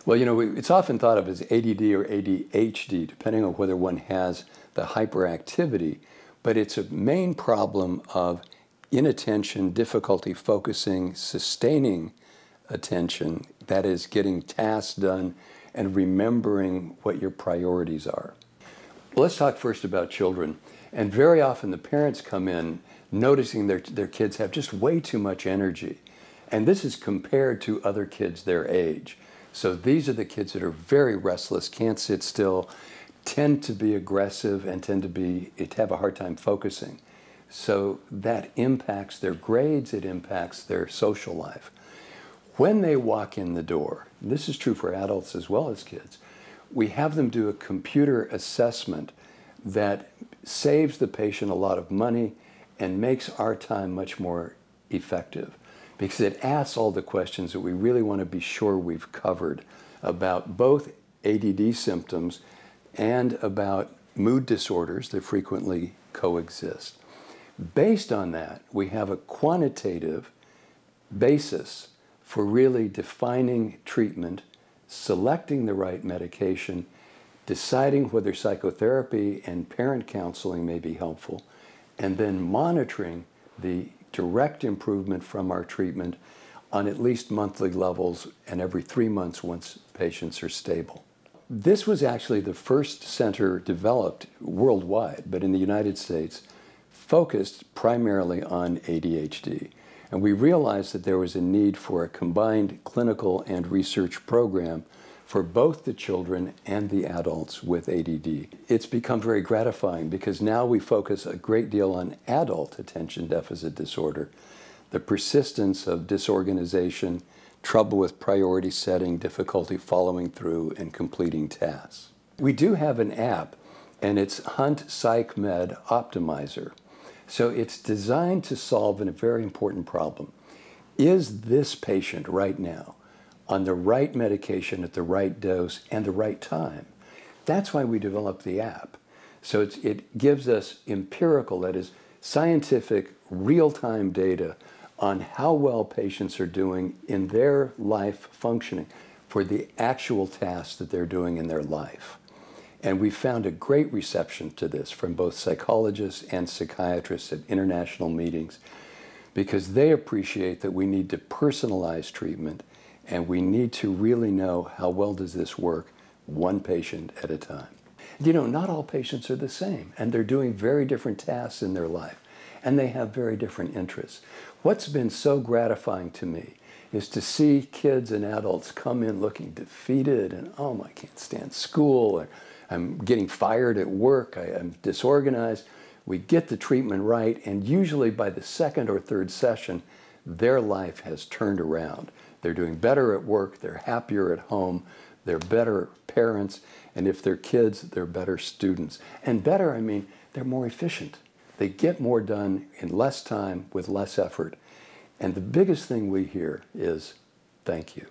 Well, it's often thought of as ADD or ADHD, depending on whether one has the hyperactivity, but it's a main problem of inattention, difficulty focusing, sustaining attention, that is, getting tasks done and remembering what your priorities are. Well, let's talk first about children. And very often the parents come in noticing their kids have just way too much energy. And this is compared to other kids their age. So these are the kids that are very restless, can't sit still, tend to be aggressive, and tend to have a hard time focusing. So that impacts their grades, it impacts their social life. When they walk in the door, this is true for adults as well as kids, we have them do a computer assessment that saves the patient a lot of money and makes our time much more effective, because it asks all the questions that we really want to be sure we've covered about both ADD symptoms and about mood disorders that frequently coexist. Based on that, we have a quantitative basis for really defining treatment, selecting the right medication, deciding whether psychotherapy and parent counseling may be helpful, and then monitoring the direct improvement from our treatment on at least monthly levels and every 3 months once patients are stable. This was actually the first center developed worldwide, but in the United States, focused primarily on ADHD. And we realized that there was a need for a combined clinical and research program for both the children and the adults with ADD. It's become very gratifying because now we focus a great deal on adult attention deficit disorder, the persistence of disorganization, trouble with priority setting, difficulty following through and completing tasks. We do have an app, and it's Hunt Psych Med Optimizer. So it's designed to solve a very important problem. Is this patient right now on the right medication at the right dose and the right time? That's why we developed the app. So it gives us empirical, that is, scientific, real-time data on how well patients are doing in their life functioning for the actual tasks that they're doing in their life. And we found a great reception to this from both psychologists and psychiatrists at international meetings, because they appreciate that we need to personalize treatment and we need to really know how well does this work one patient at a time. Not all patients are the same, and they're doing very different tasks in their life, and they have very different interests. What's been so gratifying to me is to see kids and adults come in looking defeated and, oh, I can't stand school, or I'm getting fired at work, I'm disorganized. We get the treatment right, and usually by the second or third session, their life has turned around. They're doing better at work, they're happier at home, they're better parents, and if they're kids, they're better students. And better, I mean, they're more efficient. They get more done in less time with less effort. And the biggest thing we hear is, thank you.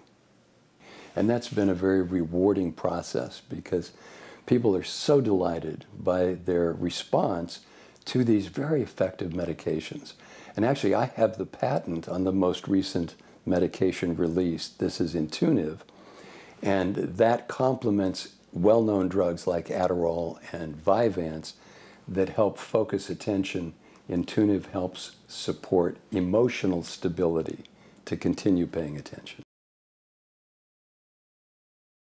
And that's been a very rewarding process, because people are so delighted by their response to these very effective medications. And actually, I have the patent on the most recent medication released. This is Intuniv, and that complements well-known drugs like Adderall and Vyvanse that help focus attention. Intuniv helps support emotional stability to continue paying attention.